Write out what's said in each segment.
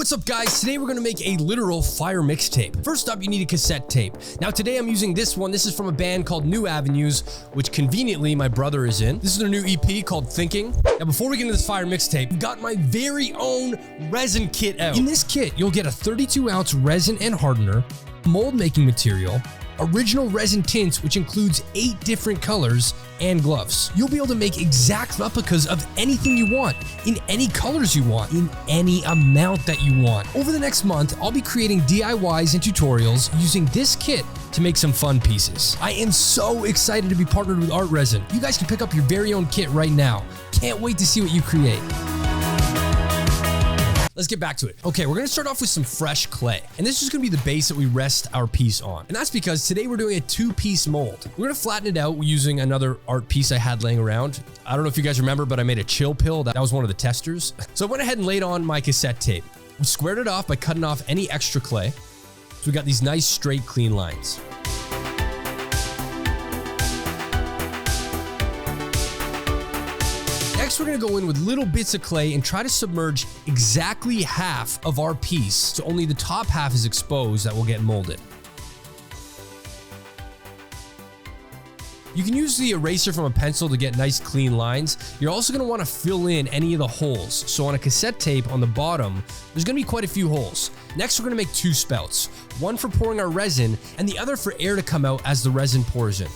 What's up guys? Today we're gonna make a literal fire mixtape. First up, you need a cassette tape. Now today I'm using this one. This is from a band called New Avenues, which conveniently my brother is in. This is their new EP called Thinking. Now before we get into this fire mixtape, I've got my very own resin kit out. In this kit, you'll get a 32-ounce resin and hardener, mold making material, original resin tints, which includes 8 different colors, and gloves. You'll be able to make exact replicas of anything you want, in any colors you want, in any amount that you want. Over the next month, I'll be creating DIYs and tutorials using this kit to make some fun pieces. I am so excited to be partnered with Art Resin. You guys can pick up your very own kit right now. Can't wait to see what you create. Let's get back to it. Okay, we're gonna start off with some fresh clay. And this is gonna be the base that we rest our piece on. And that's because today we're doing a 2-piece mold. We're gonna flatten it out using another art piece I had laying around. I don't know if you guys remember, but I made a chill pill. That was one of the testers. So I went ahead and laid on my cassette tape. We squared it off by cutting off any extra clay. So we got these nice, straight, clean lines. Next, we're gonna go in with little bits of clay and try to submerge exactly half of our piece, so only the top half is exposed that will get molded. You can use the eraser from a pencil to get nice clean lines. You're also gonna wanna fill in any of the holes. So on a cassette tape on the bottom, there's gonna be quite a few holes. Next, we're gonna make 2 spouts, one for pouring our resin and the other for air to come out as the resin pours in.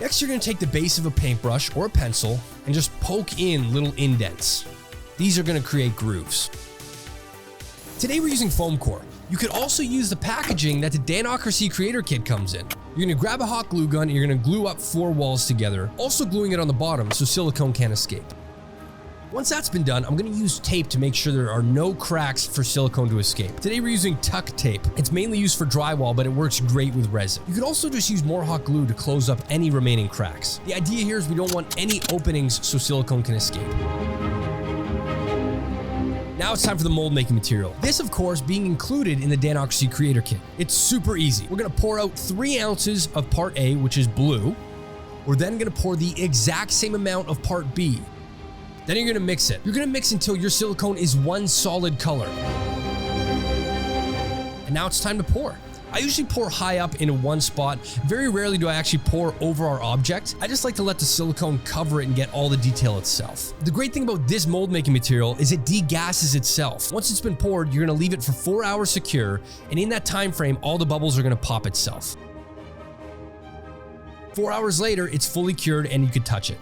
Next, you're gonna take the base of a paintbrush or a pencil and just poke in little indents. These are gonna create grooves. Today we're using foam core. You could also use the packaging that the DANOCRACY CREATOR KIT comes in. You're gonna grab a hot glue gun and you're gonna glue up 4 walls together, also gluing it on the bottom so silicone can't escape. Once that's been done, I'm gonna use tape to make sure there are no cracks for silicone to escape. Today we're using tuck tape. It's mainly used for drywall, but it works great with resin. You could also just use more hot glue to close up any remaining cracks. The idea here is we don't want any openings so silicone can escape. Now it's time for the mold making material. This, of course, being included in the DANOCRACY CREATOR KIT. It's super easy. We're gonna pour out 3 ounces of part A, which is blue. We're then gonna pour the exact same amount of part B. Then you're gonna mix it. You're gonna mix until your silicone is one solid color. And now it's time to pour. I usually pour high up into one spot. Very rarely do I actually pour over our object. I just like to let the silicone cover it and get all the detail itself. The great thing about this mold making material is it degasses itself. Once it's been poured, you're gonna leave it for 4 hours secure, and in that time frame, all the bubbles are gonna pop itself. 4 hours later, it's fully cured and you can touch it.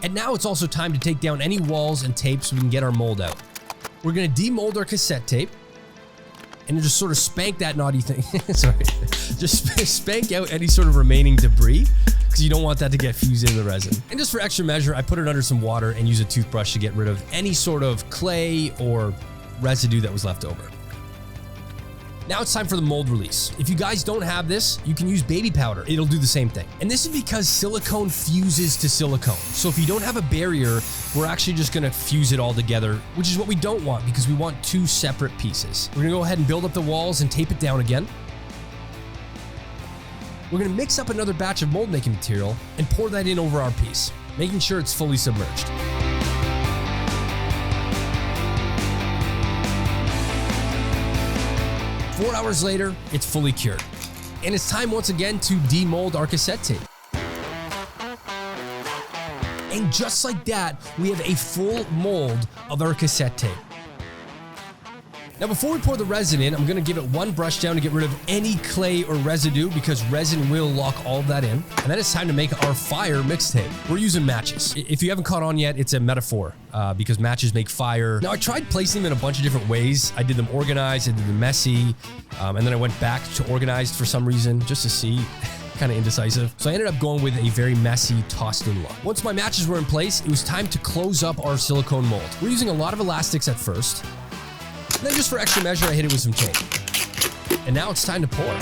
And now it's also time to take down any walls and tape so we can get our mold out. We're gonna demold our cassette tape and just sort of spank that naughty thing. Sorry, just spank out any sort of remaining debris because you don't want that to get fused into the resin. And just for extra measure, I put it under some water and use a toothbrush to get rid of any sort of clay or residue that was left over. Now it's time for the mold release. If you guys don't have this, you can use baby powder. It'll do the same thing. And this is because silicone fuses to silicone. So if you don't have a barrier, we're actually just gonna fuse it all together, which is what we don't want because we want 2 separate pieces. We're gonna go ahead and build up the walls and tape it down again. We're gonna mix up another batch of mold making material and pour that in over our piece, making sure it's fully submerged. Four hours later, it's fully cured. And it's time once again to demold our cassette tape. And just like that, we have a full mold of our cassette tape. Now before we pour the resin in, I'm gonna give it one brush down to get rid of any clay or residue because resin will lock all of that in. And then it's time to make our fire mixtape. We're using matches. If you haven't caught on yet, it's a metaphor because matches make fire. Now I tried placing them in a bunch of different ways. I did them organized, I did them messy, and then I went back to organized for some reason just to see. Kind of indecisive. So I ended up going with a very messy, tossed in look. Once my matches were in place, it was time to close up our silicone mold. We're using a lot of elastics at first. And then just for extra measure, I hit it with some tape. And now it's time to pour.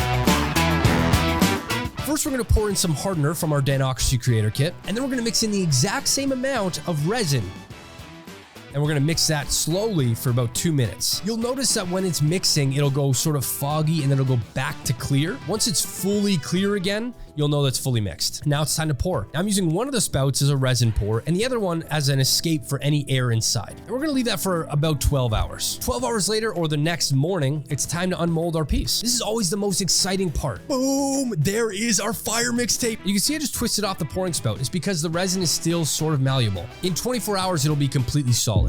First, we're gonna pour in some hardener from our DANOCRACY CREATOR KIT, and then we're gonna mix in the exact same amount of resin. and we're gonna mix that slowly for about 2 minutes. You'll notice that when it's mixing, it'll go sort of foggy and then it'll go back to clear. Once it's fully clear again, you'll know that's fully mixed. Now it's time to pour. Now I'm using one of the spouts as a resin pour and the other one as an escape for any air inside. And we're gonna leave that for about 12 hours. 12 hours later or the next morning, it's time to unmold our piece. This is always the most exciting part. Boom, there is our fire mixtape. You can see I just twisted off the pouring spout. It's because the resin is still sort of malleable. In 24 hours, it'll be completely solid.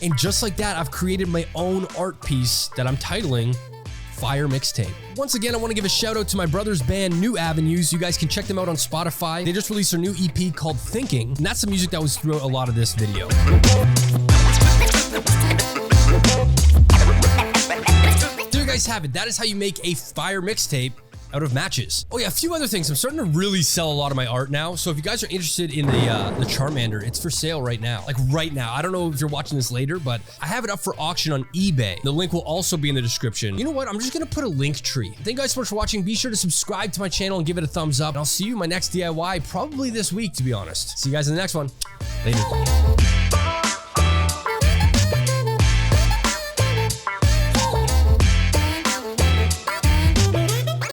And just like that, I've created my own art piece that I'm titling Fire Mixtape. Once again, I want to give a shout out to my brother's band, New Avenues. You guys can check them out on Spotify. They just released their new EP called Thinking, and that's the music that was throughout a lot of this video. There you guys have it. That is how you make a fire mixtape out of matches. Oh yeah, a few other things. I'm starting to really sell a lot of my art now. So if you guys are interested in the Charmander, it's for sale right now. Like right now. I don't know if you're watching this later, but I have it up for auction on eBay. The link will also be in the description. You know what? I'm just gonna put a link tree. Thank you guys so much for watching. Be sure to subscribe to my channel and give it a thumbs up. And I'll see you in my next DIY probably this week, to be honest. See you guys in the next one. Later.